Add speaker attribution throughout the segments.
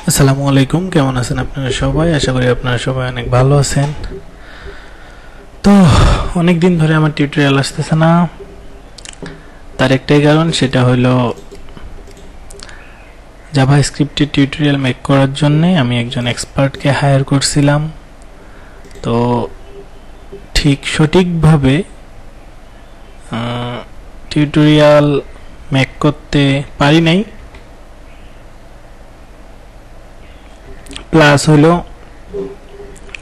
Speaker 1: আসসালামু আলাইকুম, কেমন আছেন আপনারা সবাই? আশা করি আপনারা সবাই অনেক ভালো আছেন। তো অনেক দিন ধরে আমার টিউটোরিয়াল আসতেছে না, তার একটাই কারণ, সেটা হলো জাভাস্ক্রিপ্টের টিউটোরিয়াল মেক করার জন্য আমি একজন এক্সপার্টকে হায়ার করছিলাম। তো সঠিকভাবে টিউটোরিয়াল মেক করতে পারি নাই, প্লাস হলো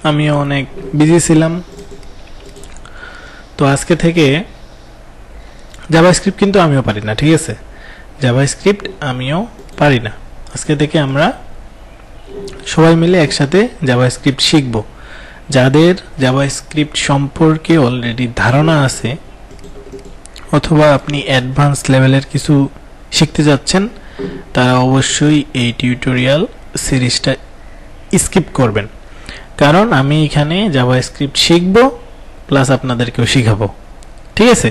Speaker 1: আমিও অনেক বিজি ছিলাম। তো আজকে থেকে জাভাস্ক্রিপ্ট কিন্তু আমিও পারি না, ঠিক আছে? জাভাস্ক্রিপ্ট আমিও পারি না। আজকে থেকে আমরা সবাই মিলে একসাথে জাভাস্ক্রিপ্ট শিখব। যাদের জাভাস্ক্রিপ্ট সম্পর্কে অলরেডি ধারণা আছে অথবা আপনি অ্যাডভান্স লেভেলের কিছু শিখতে যাচ্ছেন, তারা অবশ্যই এই টিউটোরিয়াল সিরিজটা স্কিপ করবেন, কারণ আমি এখানে জাভাস্ক্রিপ্ট শিখব প্লাস আপনাদেরকেও শিখাবো, ঠিক আছে?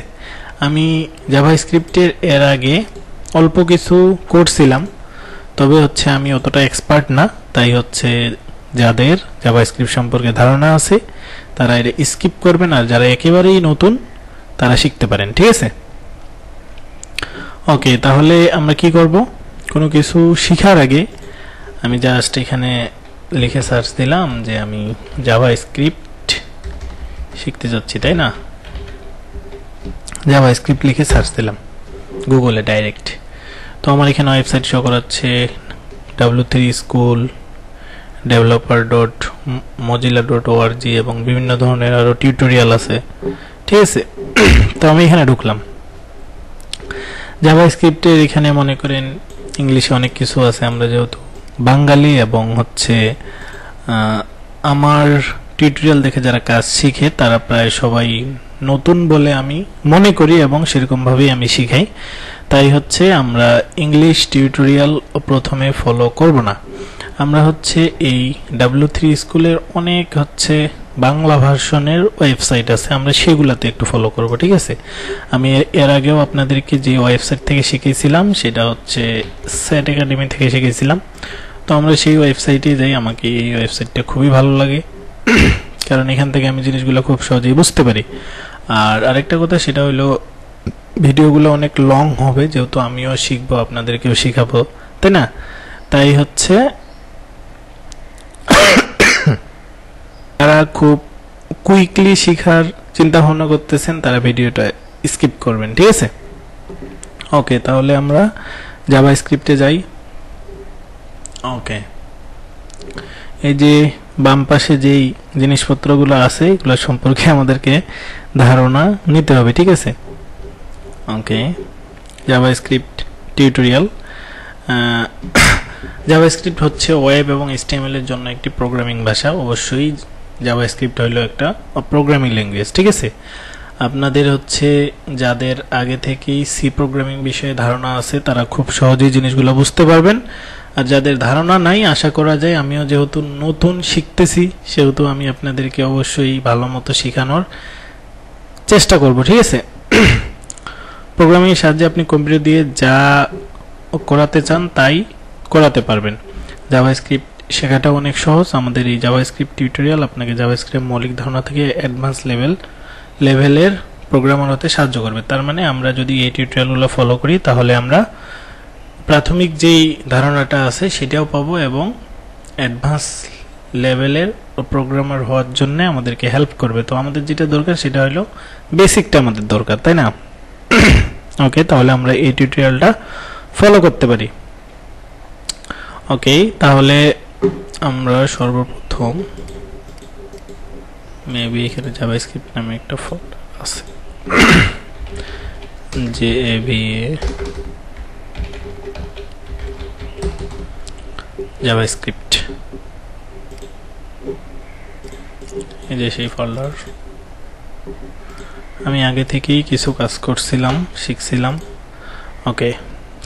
Speaker 1: আমি জাভাস্ক্রিপ্টের এর আগে অল্প কিছু করছিলাম, তবে আমি অতটা এক্সপার্ট না, তাই যাদের জাভাস্ক্রিপ্ট সম্পর্কে ধারণা আছে তারা এটা স্কিপ করবেন, আর যারা একেবারেই নতুন তারা শিখতে পারেন, ঠিক আছে? ওকে, তাহলে আমরা কি করব? কোনো কিছু শেখার আগে আমি জাস্ট এখানে লিখে সার্চ দিলাম যে আমি জাভাস্ক্রিপ্ট শিখতে যাচ্ছি, তাই না? জাভাস্ক্রিপ্ট লিখে সার্চ দিলাম গুগলে ডাইরেক্ট। তো আমার এখানে ওয়েবসাইট শো করাচ্ছে w3 স্কুল, developer.mozilla.org এবং বিভিন্ন ধরনের আরো টিউটোরিয়াল আছে, ঠিক আছে? তো আমি এখানে ঢুকলাম। জাভাস্ক্রিপ্টের এখানে মনে করেন ইংলিশে অনেক কিছু আছে, আমরা যেহেতু বাঙালি এবং আমার টিউটোরিয়াল দেখে যারা কাজ শিখে তারা প্রায় সবাই নতুন বলে আমি মনে করি এবং সেরকম ভাবেই আমি শিখাই। তাই আমরা ইংলিশ টিউটোরিয়াল প্রথমে ফলো করব না। আমরা এই w3 স্কুলের অনেক বাংলা ভার্সনের ওয়েবসাইট আছে, আমরা সেগুলাতে একটু ফলো করব, ঠিক আছে? আমি এর আগেও আপনাদেরকে যে ওয়েবসাইট থেকে শিখিয়েছিলাম সেটা সেট একাডেমি থেকে শিখিয়েছিলাম। তো আমরা সেই ওয়েবসাইটে যাই। আমাকে এই ওয়েবসাইটটা খুবই ভালো লাগে, কারণ এখান থেকে আমি জিনিসগুলো খুব সহজেই বুঝতে পারি। আর আরেকটা কথা, সেটা হলো ভিডিওগুলো অনেক লং হবে, যেহেতু আমিও শিখবো আপনাদেরকেও শিখাবো, তাই না? তাই যারা খুব কুইকলি শেখার চিন্তা ভাবনা করতেছেন তারা ভিডিওটা স্কিপ করবেন, ঠিক আছে? ওকে, তাহলে আমরা জাভাস্ক্রিপ্টে যাই। ওকে, এই যে বাম পাশে যেই জিনিসপত্রগুলো আছে এগুলো সম্পর্কে আমাদেরকে ধারণা নিতে হবে, ঠিক আছে? ওকে, জাভাস্ক্রিপ্ট টিউটোরিয়াল। জাভাস্ক্রিপ্ট ওয়েব এবং HTML এর জন্য একটি প্রোগ্রামিং ভাষা। অবশ্যই জাভাস্ক্রিপ্ট হলো একটা প্রোগ্রামিং ল্যাঙ্গুয়েজ, ঠিক আছে? আপনাদের যাদের আগে থেকেই সি প্রোগ্রামিং বিষয়ে ধারণা আছে তারা খুব সহজেই জিনিসগুলো বুঝতে পারবেন। আর যাদের ধারণা নাই, আশা করা যায় আমিও যেহেতু নতুন শিখতেছি সেহেতু আমি আপনাদেরকে অবশ্যই ভালো মতো শেখানোর চেষ্টা করব, ঠিক আছে? প্রোগ্রামিং এর সাহায্যে আপনি কম্পিউটার দিয়ে যা করাতে চান তাই করাতে পারবেন। জাভাস্ক্রিপ্ট শেখাটা অনেক সহজ। আমাদের এই জাভাস্ক্রিপ্ট টিউটোরিয়াল আপনাকে জাভাস্ক্রিপ্ট মৌলিক ধারণা থেকে অ্যাডভান্স লেভেলের প্রোগ্রামার হতে সাহায্য করবে। তার মানে আমরা যদি এই টিউটোরিয়ালগুলো ফলো করি তাহলে আমরা প্রাথমিক যেই ধারণাটা আছে সেটাও পাবো এবং অ্যাডভান্স লেভেলের প্রোগ্রামার হওয়ার জন্য আমাদেরকে হেল্প করবে। তো আমাদের যেটা দরকার সেটা হলো বেসিকটা আমাদের দরকার, তাই না? ওকে, তাহলে আমরা এই টিউটোরিয়ালটা ফলো করতে পারি। ওকে, তাহলে আমরা সর্বপ্রথম মেবি এখানে জাভাস্ক্রিপ্ট নামে একটা ফোল্ডার আছে, জাভাস্ক্রিপ্ট, এই যে সেই ফোল্ডার। আমি আগে থেকেই কিছু কাজ করছিলাম, শিখছিলাম। ওকে,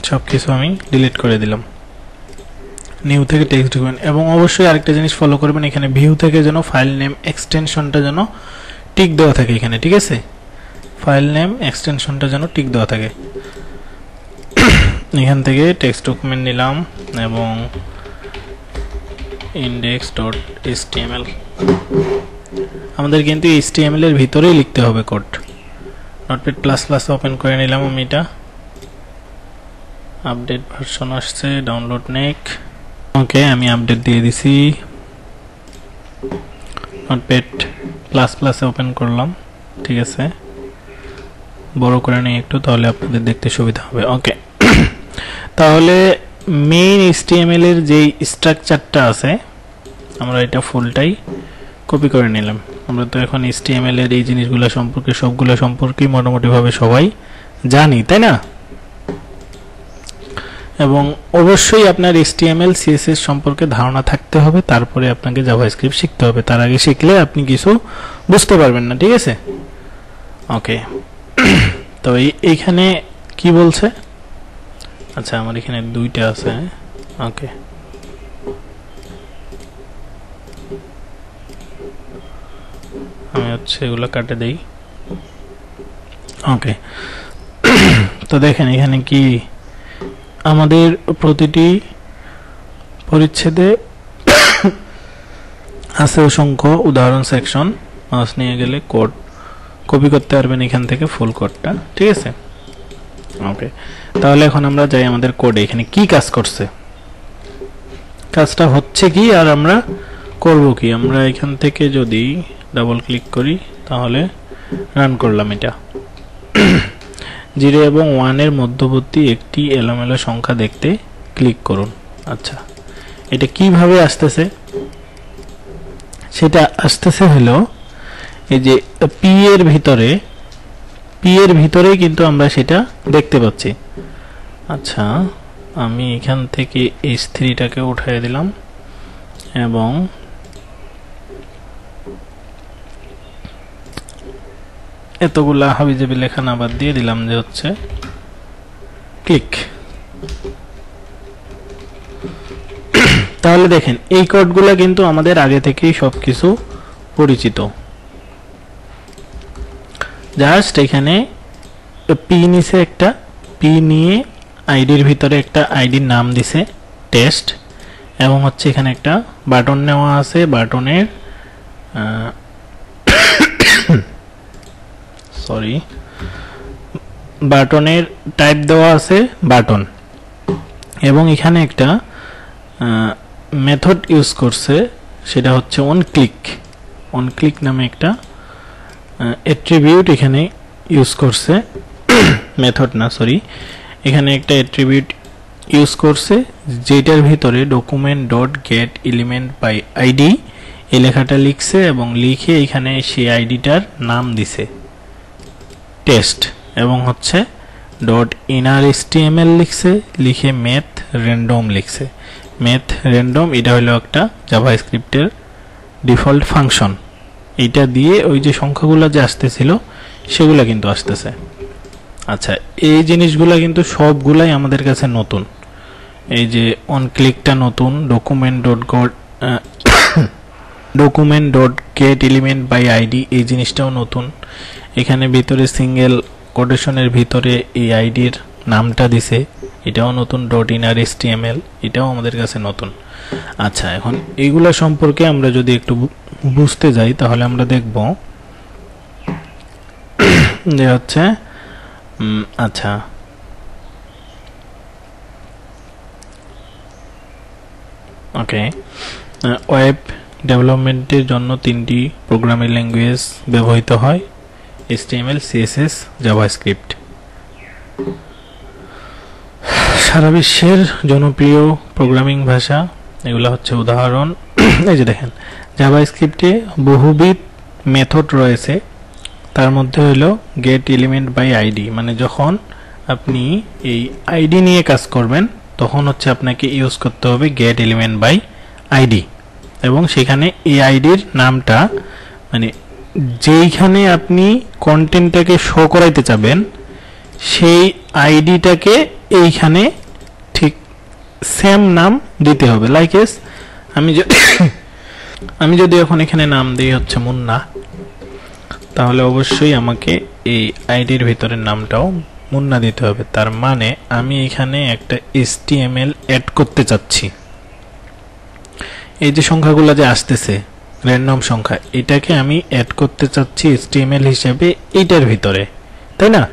Speaker 1: সবকিছু আমি ডিলিট করে দিলাম। নিউ থেকে টেক্সট ঢুকবেন এবং অবশ্যই আরেকটা জিনিস ফলো করবেন, এখানে ভিউ থেকে যেন ফাইল নেম এক্সটেনশনটা যেন টিক দেওয়া থাকে এখানে, ঠিক আছে? ফাইল নেম এক্সটেনশনটা যেন টিক দেওয়া থাকে। এখান থেকে টেক্সট ডকুমেন্ট নিলাম এবং index.html আমাদের কিন্তু HTML এর ভিতরেই লিখতে হবে code notepad plus plus open করে নিলাম আমি এটা আপডেট ভার্সন আসছে ডাউনলোড নেক ওকে আমি আপডেট দিয়ে দিছি নোটপ্যাড প্লাস প্লাস ওপেন করলাম ঠিক আছে বড় করে নেই একটু তাহলে আপনাদের দেখতে সুবিধা হবে ওকে তাহলে মেইন HTML এর যে স্ট্রাকচারটা আছে আমরা এটা ফুলটাই কপি করে নিলাম আমরা তো এখন HTML এর এই জিনিসগুলো সম্পর্কে সবগুলো সম্পর্কে মোটামুটি ভাবে সবাই জানি তাই না এবং অবশ্যই আপনার HTML CSS সম্পর্কে ধারণা থাকতে হবে তারপরে আপনাকে জাভাস্ক্রিপ্ট শিখতে হবে তার আগে শিখলে আপনি কিছু বুঝতে পারবেন না ঠিক আছে ওকে তো এইখানে কি বলছে আচ্ছা আমার এখানে দুইটা আছে ওকে আমি হচ্ছে এগুলো কাটে দেই ওকে তো দেখেন এখানে কি আমাদের প্রতিটি পরিচ্ছেদে আছে অসংখ্য উদাহরণ সেকশন মাউস নিয়ে গেলে কোড কপি করতে পারবেন এখান থেকে ফুল কোডটা ঠিক আছে ওকে তাহলে এখন আমরা যাই আমাদের কোডে এখানে কি কাজ করছে কাজটা হচ্ছে কি আর আমরা করব কি আমরা এখান থেকে যদি ডাবল ক্লিক করি তাহলে রান করলাম এটা 0 এবং 1 এর মধ্যবর্তী একটি এলোমেলো সংখ্যা দেখতে ক্লিক করুন আচ্ছা এটা কিভাবে আসতেছে সেটা আসতেছে হলো এই যে p এর ভিতরে কিন্তু আমরা সেটা দেখতে পাচ্ছি আচ্ছা আমি এখান থেকে h3 টাকে উঠিয়ে দিলাম এবং এতগুলা হাবিজাবি লেখা না বাদ দিয়ে দিলাম যে হচ্ছে ক্লিক তাহলে দেখেন এই কোডগুলো কিন্তু আমাদের আগে থেকেই সবকিছু পরিচিত জাস্ট এখানে পি নিচে একটা পি নিয়ে আইডির ভিতরে একটা আইডির নাম দিছে টেস্ট এবং হচ্ছে এখানে একটা বাটন নেওয়া আছে বাটনের সরি বাটনের টাইপ দেওয়া আছে বাটন এবং এখানে একটা মেথড ইউজ করছে সেটা হচ্ছে অন ক্লিক নামে একটা অ্যাট্রিবিউট এখানে ইউজ করছে মেথড না সরি এখানে একটা অ্যাট্রিবিউট ইউজ করছে যেটার ভিতরে document dot get element by ID এই লেখাটা লিখছে এবং লিখে এখানে সেই আইডিটার নাম দিছে টেস্ট এবং হচ্ছে ডট ইনার HTML লিখছে লিখে ম্যাথ র্যান্ডম লিখছে ম্যাথ র্যান্ডম এটা হলো একটা জাভাস্ক্রিপ্টের ডিফল্ট ফাংশন এটা দিয়ে ওই যে সংখ্যাগুলো যে আসতেছিল সেগুলো কিন্তু আসতেছে আচ্ছা এই জিনিসগুলো কিন্তু সবগুলাই আমাদের কাছে নতুন এই যে অন ক্লিকটা নতুন document dot get element by ID এই জিনিসটাও নতুন এখানে ভিতরে সিঙ্গেল কোটেশনের ভিতরে এই আইডির নামটা দিছে এটাও নতুন ডট ইনার HTML এটাও আমাদের কাছে নতুন আচ্ছা এখন এইগুলা সম্পর্কে আমরা যদি একটু বুঝতে যাই তাহলে আমরা দেখব যে হচ্ছে আচ্ছা ওকে ওয়েব ডেভেলপমেন্টের জন্য তিনটি প্রোগ্রামিং ল্যাঙ্গুয়েজ ব্যবহৃত হয় HTML CSS জাভাস্ক্রিপ্ট সারা বিশ্বের জনপ্রিয় প্রোগ্রামিং ভাষা এগুলা হচ্ছে উদাহরণ এই যে দেখেন জাভাস্ক্রিপ্টে বহুবিধ মেথড রয়েছে তার মধ্যে হলো গেট এলিমেন্ট বাই আইডি মানে যখন আপনি এই আইডি নিয়ে কাজ করবেন তখন হচ্ছে আপনাকে ইউজ করতে হবে গেট এলিমেন্ট বাই আইডি এবং সেখানে এই আইডির নামটা মানে যেইখানে আপনি কন্টেন্টটাকে শো করাইতে চাবেন সেই আইডিটাকে এইখানে ঠিক সেম নাম দিতে হবে লাইক এস আমি যদি এখন এখানে নাম দিই হচ্ছে মুন্না তাহলে অবশ্যই আমাকে এই আইডির ভিতরের নামটাও মুন্না দিতে হবে তার মানে আমি এখানে একটা HTML অ্যাড করতে চাচ্ছি এই যে সংখ্যাগুলো যে আসতেছে র্যান্ডম সংখ্যা, এটাকে আমি অ্যাড করতে চাচ্ছি HTML হিসেবে এইটার ভিতরে, তাই না?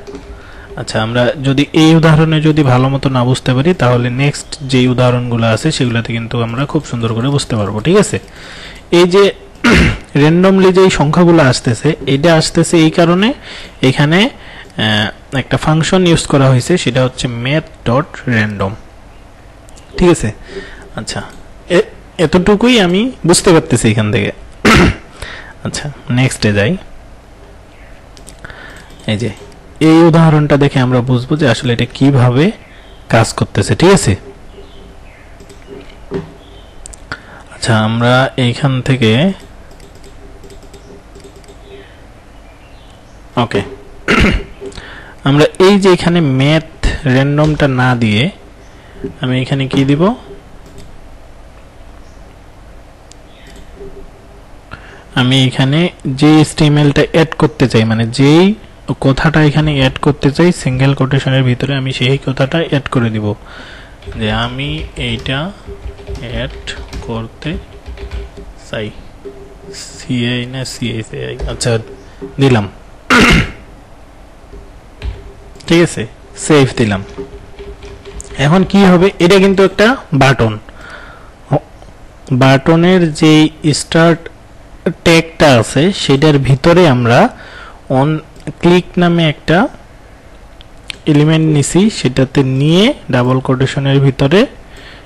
Speaker 1: আচ্ছা, আমরা যদি এই উদাহরণে যদি ভালো মতো না বুঝতে পারি তাহলে নেক্সট যে উদাহরণগুলো আছে সেগুলোতে কিন্তু আমরা খুব সুন্দর করে বুঝতে পারবো, ঠিক আছে? এই যে র্যান্ডমলি যে সংখ্যাগুলো আসতেছে, এটা আসতেছে এই কারণে এখানে একটা ফাংশন ইউজ করা হয়েছে, সেটা হচ্ছে math.random, ঠিক আছে? আচ্ছা, এতটুকুই আমি বুঝতে পারতেছি এখান থেকে। আচ্ছা, নেক্সটে যাই। এই যে এই উদাহরণটা দেখে আমরা বুঝবো যে আসলে এটা কিভাবে কাজ করতেছে, ঠিক আছে? আচ্ছা, আমরা এইখান থেকে ওকে আমরা এই যে এখানে ম্যাথ র্যান্ডমটা না দিয়ে আমি এখানে কি দিব, আমি এখানে যে HTML-টা অ্যাড করতে চাই, মানে যেই কথাটা এখানে অ্যাড করতে চাই সিঙ্গেল কোটেশনের ভিতরে, আমি সেই কথাটা অ্যাড করে দিব যে আমি এইটা অ্যাড করতে চাই, সিআই না সিআই, আচ্ছা দিলাম, ঠিক আছে? সেভ দিলাম। এখন কি হবে, এটা কিন্তু একটা বাটন, বাটনের যে স্টার্ট ট্যাগটা আছে সেটার ভিতরে আমরা অন ক্লিক নামে একটা এলিমেন্ট নিছি, সেটাতে নিয়ে ডাবল কোটেশনের ভিতরে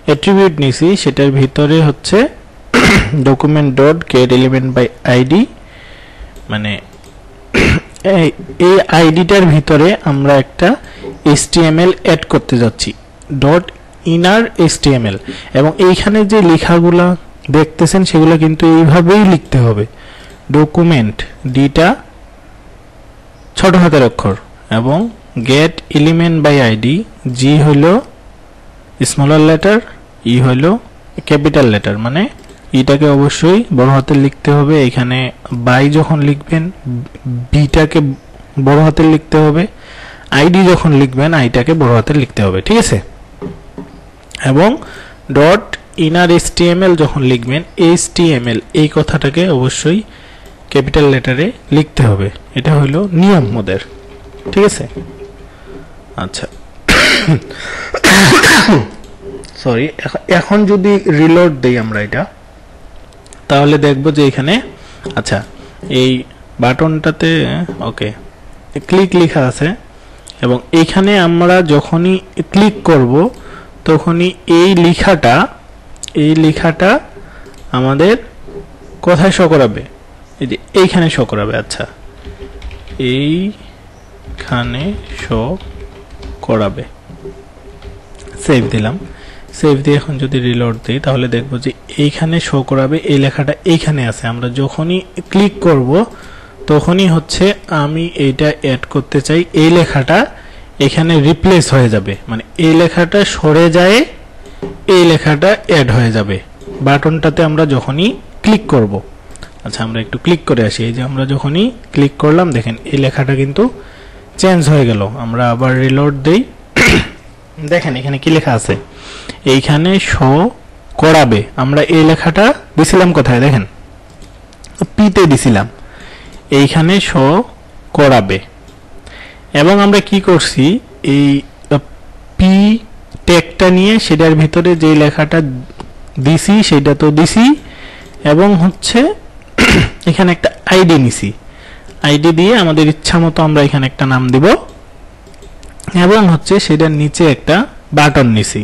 Speaker 1: অ্যাট্রিবিউট নিছি, সেটার ভিতরে হচ্ছে document dot get element by ID, মানে এই আইডিটার ভিতরে আমরা একটা HTML অ্যাড করতে যাচ্ছি, ডট ইনার HTML, এবং এইখানে যে লেখাগুলা দেখতেছেন সেগুলো কিন্তু এইভাবেই লিখতে হবে। ডকুমেন্ট ডিটা ছোট হাতের অক্ষর এবং গেট এলিমেন্ট বাই আইডি, জি হইল স্মলার লেটার, ই হইল ক্যাপিটাল লেটার, মানে ইটাকে অবশ্যই বড় হাতে লিখতে হবে। এখানে বাই যখন লিখবেন বিটাকে বড় হাতে লিখতে হবে, আইডি যখন লিখবেন আইটাকে বড় হাতে লিখতে হবে, ঠিক আছে? এবং ডট ইনার HTML যখন লিখবেন HTML এই কথাটাকে অবশ্যই ক্যাপিটাল লেটারে লিখতে হবে, এটা হলো নিয়ম ওদের, ঠিক আছে? আচ্ছা, সরি, এখন যদি রিলোড দেই আমরা এটা, তাহলে দেখব যে এখানে আচ্ছা এই বাটনটাতে ওকে ক্লিক লেখা আছে, এবং এইখানে আমরা যখনই ক্লিক করব তখনই এই লেখাটা আমাদের কোথায় শো করাবে, এই যে এইখানে শো করাবে। আচ্ছা, এইখানে শো করাবে, সেভ দিলাম। সেভ দিয়ে এখন যদি রিলোড দিই তাহলে দেখব যে এইখানে শো করাবে, এই লেখাটা এইখানে আছে। আমরা যখনই ক্লিক করব তখনই হচ্ছে আমি এইটা অ্যাড করতে চাই, এই লেখাটা এখানে রিপ্লেস হয়ে যাবে, মানে এই লেখাটা সরে যায়, এই লেখাটা অ্যাড হয়ে যাবে বাটনটাতে আমরা যখনই ক্লিক করব। আচ্ছা, আমরা একটু ক্লিক করে আসি। এই যে আমরা যখনই ক্লিক করলাম দেখেন এই লেখাটা কিন্তু চেঞ্জ হয়ে গেল। আমরা আবার রিলোড দেই, দেখেন এখানে কি লেখা আছে, এইখানে শো করাবে। আমরা এই লেখাটা দিছিলাম কোথায়, দেখেন পিতে দিছিলাম, এইখানে শো করাবে। এবং আমরা কি করছি, এই পি ট্যাগটা নিয়ে সেটার ভিতরে যে লেখাটা দিছি সেটা তো দিছি, এবং হচ্ছে এখানে একটা আইডি নিছি, আইডি দিয়ে আমাদের ইচ্ছা মতো আমরা এখানে একটা নাম দিব, এবং হচ্ছে সেটার নিচে একটা বাটন নিছি।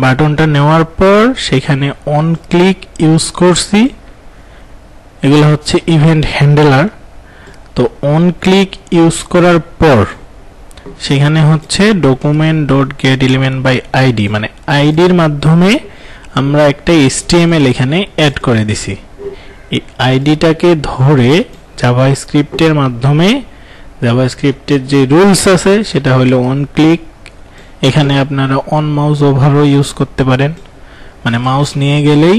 Speaker 1: বাটনটা নেওয়ার পর সেখানে অন ক্লিক ইউজ করছি, এগুলো হচ্ছে ইভেন্ট হ্যান্ডলার। তো অন ক্লিক ইউজ করার পর সেখানে হচ্ছে document dot get element by ID, মানে আইডির মাধ্যমে আমরা একটা HTML এখানে অ্যাড করে দিছি। এই আইডিটাকে ধরে জাভাস্ক্রিপ্টের মাধ্যমে, জাভাস্ক্রিপ্টের যে রুলস আছে সেটা হলো অন ক্লিক, এখানে আপনারা অন মাউস ওভারও ইউজ করতে পারেন, মানে মাউস নিয়ে গেলেই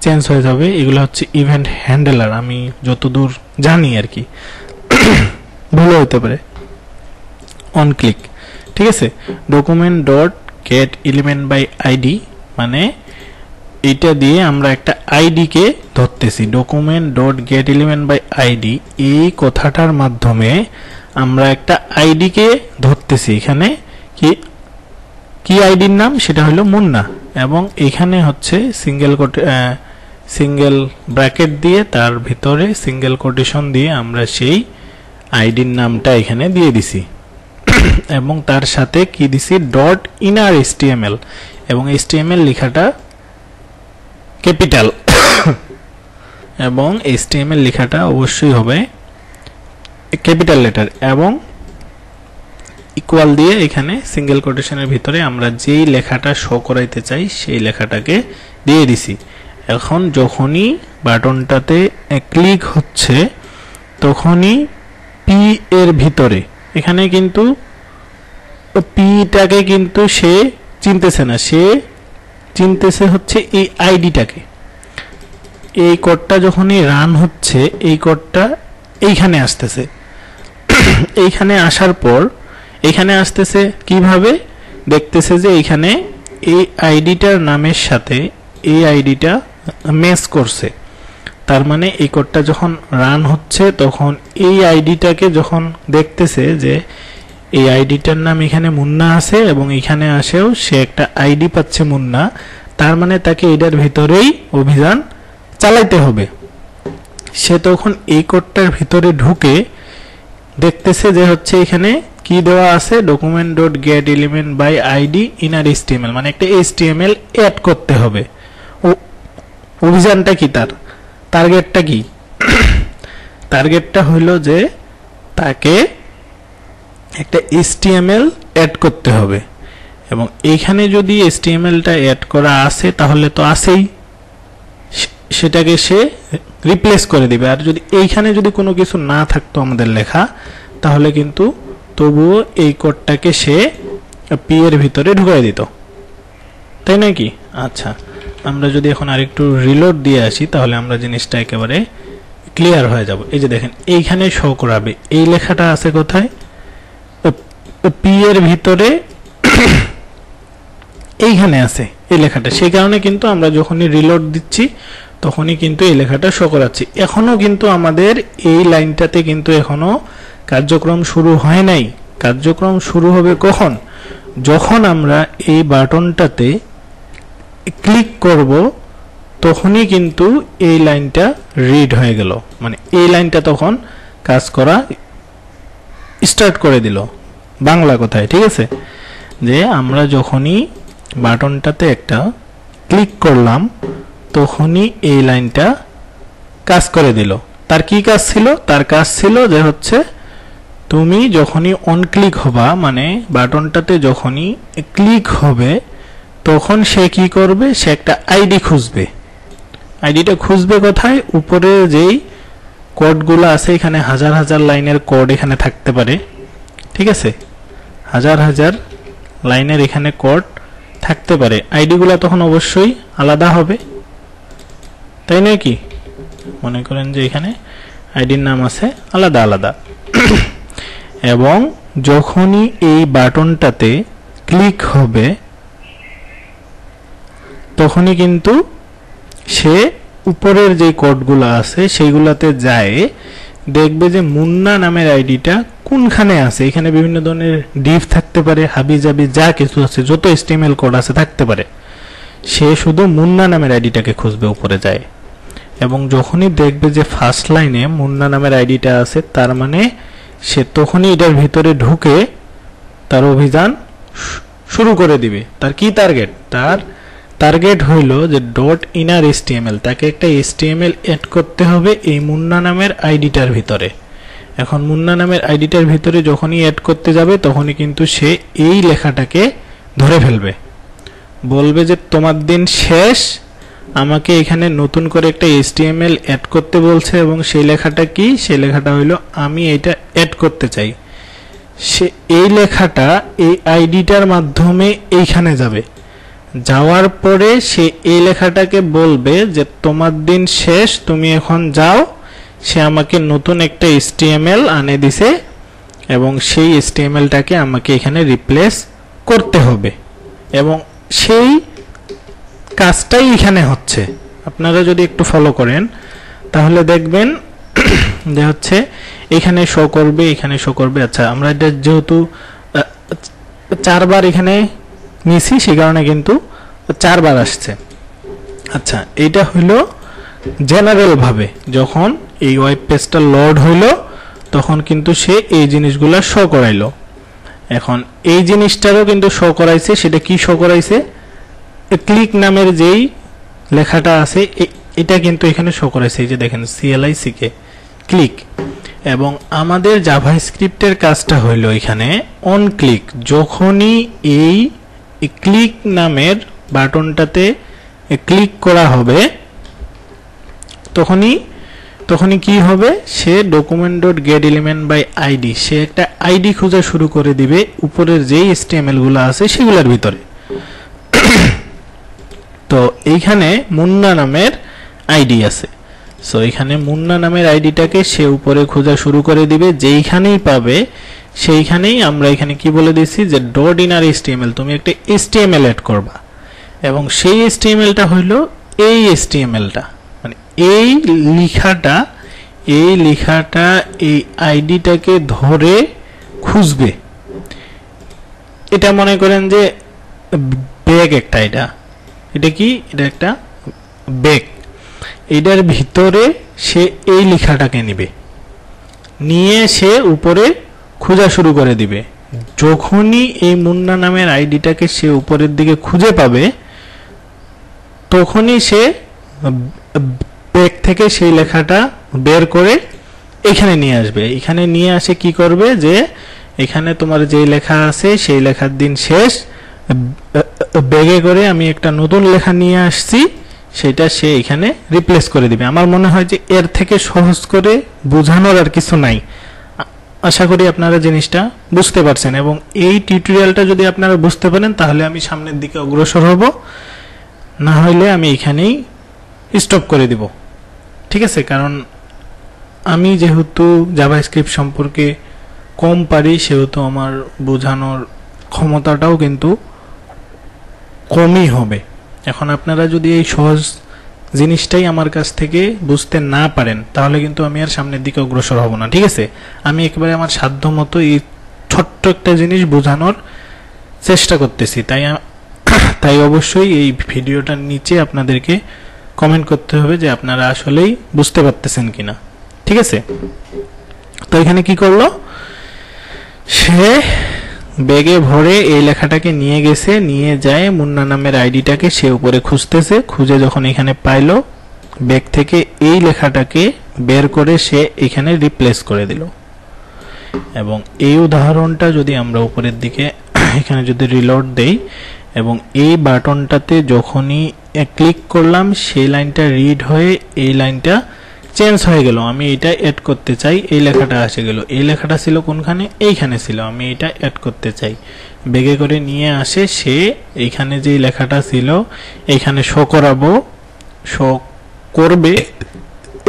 Speaker 1: চেঞ্জ হয়ে যাবে। এগুলো হচ্ছে ইভেন্ট হ্যান্ডলার, আমি যতদূর জানি আর কি, ভুল হতে পারে। অন ক্লিক, ঠিক আছে। Document dot get element by ID, মানে এটা দিয়ে আমরা একটা আইডি কে ধরতেছি, document dot get element by ID. এই কথাটার মাধ্যমে আমরা একটা আইডি কে ধরতেছি। এখানে কি আইডির নাম, সেটা হলো মুন্না, এবং এখানে হচ্ছে সিঙ্গেল ব্র্যাকেট দিয়ে তার ভিতরে সিঙ্গেল কোটেশন দিয়ে আমরা সেই আইডির নামটা এখানে দিয়ে দিছি এবং তার সাথে কি দিছি, ডট ইনার এসটিএমএল, এবং এসটিএমএল লেখাটা ক্যাপিটাল এবং এসটিএমএল লেখাটা অবশ্যই হবে ক্যাপিটাল লেটার, এবং ইকুয়াল দিয়ে এখানে সিঙ্গেল কোটেশনের ভিতরে আমরা যেই লেখাটা শো করাইতে চাই সেই লেখাটাকে দিয়ে দিছি। এখন যখনই বাটনটাতে ক্লিক হচ্ছে তখনই পি এর ভিতরে, এখানে কিন্তু পিটাকে কিন্তু সে চিনতেছে না, সে চিনতেছে হচ্ছে এই আইডিটাকে। এই কোডটা যখনই রান হচ্ছে এই কোডটা এইখানে আসতেছে এইখানে আসার পর এখানে আসতেছে কিভাবে, দেখতেছে যে এইখানে এই আইডিটার নামের সাথে এই আইডিটা ম্যাচ করছে। তার মানে এই কোডটা যখন রান হচ্ছে তখন এই আইডিটাকে যখন দেখতেছে যে এই আইডিটার নাম এখানে মুন্না আছে এবং এখানে আসেও সে একটা আইডি পাচ্ছে মুন্না, তার মানে তাকে এটার ভিতরেই অভিযান চালাইতে হবে। সে তখন এই কোডটার ভিতরে ঢুকে দেখতেছে যে হচ্ছে এখানে কি দেওয়া আছে, document dot get element by ID inner HTML, মানে একটা এসটিএমএল অ্যাড করতে হবে। অভিযানটা কি, তার টার্গেটটা কি, টার্গেটটা হলো যে তাকে একটা এসটিএমএল অ্যাড করতে হবে, এবং এইখানে যদি এসটিএমএলটা অ্যাড করা আছে তাহলে তো আছেই, সেটাকে সে রিপ্লেস করে দিবে। আর যদি এইখানে যদি কোনো কিছু না থাকতো আমাদের লেখা, তাহলে কিন্তু তবুও এই কোডটাকে সে পি এর ভিতরে ঢুকাই দিত, তাই নাকি? আচ্ছা, আমরা যদি এখন আরেকটু রিলোড দিয়ে আসি তাহলে আমরা জিনিসটা একেবারে ক্লিয়ার হয়ে যাব। এই যে দেখেন এইখানে শো করাবে এই লেখাটা আছে কোথায়, পি এর ভিতরে এইখানে আছে এই লেখাটা। সেই কারণে কিন্তু আমরা যখনই রিলোড দিচ্ছি তখনই কিন্তু এই লেখাটা শো করাচ্ছি। এখনো কিন্তু আমাদের এই লাইনটাতে কিন্তু এখনো কার্যক্রম শুরু হয় নাই। কার্যক্রম শুরু হবে কখন, যখন আমরা এই বাটনটাতে ক্লিক করব তখনই কিন্তু এই লাইনটা রিড হয়ে গেল, মানে এই লাইনটা তখন কাজ করা স্টার্ট করে দিল। বাংলা কথায়, ঠিক আছে, যে আমরা যখনই বাটনটাতে একটা ক্লিক করলাম তখনই এই লাইনটা কাজ করে দিল। তার কি কাজ ছিল, তার কাজ ছিল যে হচ্ছে তুমি যখনই অন ক্লিক হবা, মানে বাটনটাতে যখনই ক্লিক হবে তখন সে কি করবে, সে একটা আইডি খুঁজবে। আইডিটা খুঁজবে কোথায়, উপরে যেই কোডগুলো আছে, এখানে হাজার হাজার লাইনের কোড এখানে থাকতে পারে, ঠিক আছে, হাজার হাজার লাইনের এখানে কোড থাকতে পারে। আইডিগুলো তখন অবশ্যই আলাদা হবে, তাই নয় কি? মনে করেন যে এখানে আইডির নাম আছে আলাদা আলাদা এবং যখনই এই বাটনটাতে ক্লিক হবে তখনই কিন্তু সে উপরের যে কোডগুলো আছে সেইগুলোতে যায়, দেখবে যে মুন্না নামের আইডিটা কোনখানে আছে। এখানে বিভিন্ন ধরনের ডিভ থাকতে পারে, হাবি জাবি যা কিছু আছে, যত এসটিএমএল কোড আছে থাকতে পারে। সে শুধু মুন্না নামের আইডিটাকে খুঁজবে, উপরে যায়, এবং যখনই দেখবে যে ফার্স্ট লাইনে মুন্না নামের আইডিটা আছে, তার মানে সে তখনই এটার ভিতরে ঢুকে তার অভিযান শুরু করে দিবে। তার কি টার্গেট, তার টার্গেট হইল যে ডট ইনার এসটিএমএল, তাকে একটা এসটিএমএল অ্যাড করতে হবে এই মুন্না নামের আইডিটার ভিতরে। এখন মুন্না নামের আইডিটার ভিতরে যখনই অ্যাড করতে যাবে তখনই কিন্তু সে এই লেখাটাকে ধরে ফেলবে, বলবে যে তোমার দিন শেষ, আমাকে এখানে নতুন করে একটা এসটিএমএল অ্যাড করতে বলছে, এবং সেই লেখাটা কি, সেই লেখাটা হইল আমি এটা অ্যাড করতে চাই। সে এই লেখাটা এই আইডিটার মাধ্যমে এইখানে যাবে, যাওয়ার পরে সে এই লেখাটাকে বলবে যে তোমার দিন শেষ, তুমি এখন যাও। সে আমাকে নতুন একটা এসটিএমএল আনে দিছে এবং সেই এসটিএমএলটাকে আমাকে এখানে রিপ্লেস করতে হবে, এবং সেই কাজটাই এখানে হচ্ছে। আপনারা যদি একটু ফলো করেন তাহলে দেখবেন যে হচ্ছে এখানে শো করবে, এখানে শো করবে। আচ্ছা, আমরা এটা যেহেতু 4 বার এখানে নিছি সেই কারণে কিন্তু 4 বার আসছে। আচ্ছা, এটা হইল জেনারেল ভাবে যখন এই ওয়েব পেজটা লোড হইল তখন কিন্তু সে এই জিনিসগুলো শো করাইলো। এখন এই জিনিসটারও কিন্তু শো করাইছে। সেটা কি শো করাইছে? ক্লিক নামের যেই লেখাটা আছে এটা কিন্তু এখানে শো করাইছে। এই যে দেখেন CLICK ক্লিক। এবং আমাদের জাভাস্ক্রিপ্টের কাজটা হইল এখানে অন ক্লিক। যখনই এই ক্লিক নামের বাটনটাতে ক্লিক করা হবে তখনই কি হবে? সে document.getElementById সে একটা আইডি খোঁজা শুরু করে দিবে উপরের যেই HTML গুলো আছে সেগুলোর ভিতরে। তো এইখানে মুন্না নামের আইডি আছে। সো এখানে মুন্না নামের আইডিটাকে সে উপরে খোঁজা শুরু করে দিবে। যেইখানেই পাবে সেইখানেই আমরা এখানে কি বলে দিছি যে .innerHTML তুমি একটা HTML এড করবা। এবং সেই HTMLটা হইল এই HTMLটা, মানে এই লেখাটা এই আইডিটাকে ধরে খুঁজবে। এটা মনে করেন যে ব্যাগ একটা, এটা কি? এটা একটা ব্যাগ। এটার ভিতরে সে এই লেখাটাকে নিয়ে সে উপরে খোঁজা শুরু করে দিবে। যখনই এই মুন্না নামের আইডিটাকে সে উপরের দিকে খুঁজে পাবে তখনই সে ব্যাগ থেকে সেই লেখাটা বের করে এখানে নিয়ে আসবে। এখানে নিয়ে আসে কি করবে? যে এখানে তোমার যে লেখা আছে সেই লেখার দিন শেষ, ব্যাগে করে আমি একটা নতুন লেখা নিয়ে আসছি, সেটা সে এখানে রিপ্লেস করে দিবে। আমার মনে হয় যে এর থেকে সহজ করে বোঝানোর আর কিছু নাই। আশা করি আপনারা জিনিসটা বুঝতে পারছেন। এবং এই টিউটোরিয়ালটা যদি আপনারা বুঝতে পারেন তাহলে আমি সামনের দিকে অগ্রসর হব, না হইলে আমি এখানেই স্টপ করে দিব। ঠিক আছে? কারণ আমি যেহেতু জাভাস্ক্রিপ্ট সম্পর্কে কম পারি সেহেতু আমার বোঝানোর ক্ষমতাটাও কিন্তু কমই হবে। এখন আপনারা যদি এই সহজ জিনিসটাই আমার কাছ থেকে বুঝতে না পারেন তাহলে কিন্তু আমি আর সামনের দিকে অগ্রসর হব না। ঠিক আছে? আমি একেবারে আমার সাধ্য মতো এই ছোট্ট একটা জিনিস বোঝানোর চেষ্টা করতেছি। তাই অবশ্যই এই ভিডিওটার নিচে আপনাদেরকে কমেন্ট করতে হবে যে আপনারা আসলেই বুঝতে পারতেছেন কিনা। ঠিক আছে? তো এখানে কি করলো? সে ব্যাগে ভরে এই লেখাটাকে নিয়ে গেছে, নিয়ে যায় মুন্না নামের আইডিটাকে সে উপরে খুঁজতেছে। খুঁজে যখন এখানে পাইলো ব্যাগ থেকে এই লেখাটাকে বের করে সে এখানে রিপ্লেস করে দিল। এবং এই উদাহরণটা যদি আমরা উপরের দিকে এখানে যদি রিলোড দেই এবং এই বাটনটাতে যখনই ক্লিক করলাম সেই লাইনটা রিড হয়ে এই লাইনটা চেঞ্জ হয়ে গেল। আমি এটা এড করতে চাই, এই লেখাটা এসে গেল। এই লেখাটা ছিল কোনখানে? এইখানে ছিল। আমি এটা এড করতে চাই, বেগে করে নিয়ে আসে সে এইখানে যে লেখাটা ছিল এইখানে শো করাবো, শো করবে।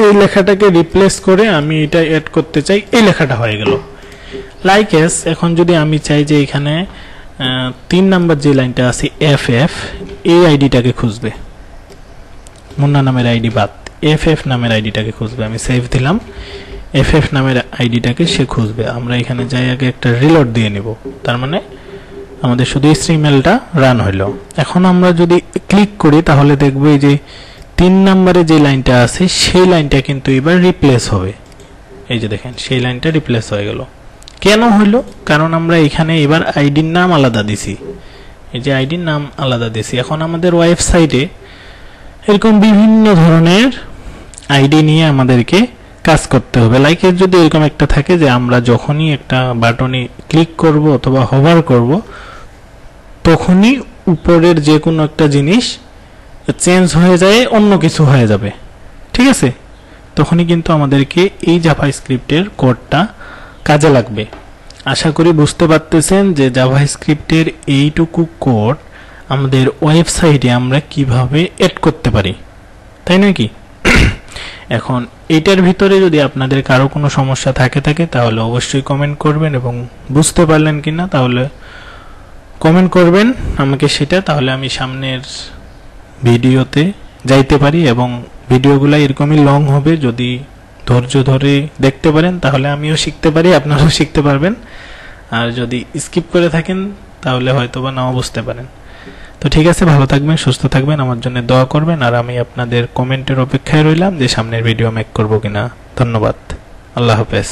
Speaker 1: এই লেখাটাকে রিপ্লেস করে আমি এটা এড করতে চাই, এই লেখাটা হয়ে গেল। লাইকেস এখন যদি আমি চাই যে এখানে 3 নাম্বার যে লাইনটা আছে FF, এই আইডিটাকে খুঁজবে, মুন্না নামের আইডি বাদ FF নামের আইডিটাকে খুঁজবে। আমি সেভ দিলাম, FF নামের আইডিটাকে সে খুঁজবে। আমরা এখানে যাই আগে একটা রিলোড দিয়ে নিব, তার মানে আমাদের শুধু HTML-টা রান হইলো। এখন আমরা যদি ক্লিক করি তাহলে দেখব এই যে 3 নম্বরে যে লাইনটা আছে সেই লাইনটা কিন্তু এবার রিপ্লেস হবে। এই যে দেখেন সেই লাইনটা রিপ্লেস হয়ে গেল। কেন হলো? কারণ আমরা এখানে এবার আইডির নাম আলাদা দিছি। এই যে আইডির নাম আলাদা দিছি। এখন আমাদের ওয়েবসাইটে এরকম বিভিন্ন ধরনের আইডি নিয়ে আমাদেরকে কাজ করতে হবে। লাইকের যদি এরকম একটা থাকে যে আমরা যখনই একটা বাটনে ক্লিক করব অথবা হোভার করব তখনই উপরের যে কোনো একটা জিনিস চেঞ্জ হয়ে যায়, অন্য কিছু হয়ে যাবে। ঠিক আছে? তখনই কিন্তু আমাদেরকে এই জাভাস্ক্রিপ্টের কোডটা কাজে লাগবে। আশা করি বুঝতে পারতেছেন যে জাভাস্ক্রিপ্টের এইটুকু কোড আমাদের ওয়েবসাইটে আমরা কিভাবে এড করতে পারি, তাই নয় কি? এখন এটার ভিতরে যদি আপনাদের কারো কোনো সমস্যা থাকে তাহলে অবশ্যই কমেন্ট করবেন, এবং বুঝতে পারলেন কিনা তাহলে কমেন্ট করবেন আমাকে সেটা, তাহলে আমি সামনের ভিডিওতে যাইতে পারি এবং ভিডিওগুলো এরকমই লং হবে। যদি ধৈর্য ধরে দেখতে পারেন তাহলে আমিও শিখতে পারি, আপনারাও শিখতে পারবেন। আর যদি স্কিপ করে থাকেন তাহলে হয়তোবা নাও বুঝতে পারেন। তো ঠিক আছে, ভালো থাকবেন, সুস্থ থাকবেন, আমার জন্য দোয়া করবেন। আর আমি আপনাদের কমেন্টের অপেক্ষায় রইলাম যে সামনের ভিডিও মেক করব কিনা। ধন্যবাদ, আল্লাহ হাফেজ।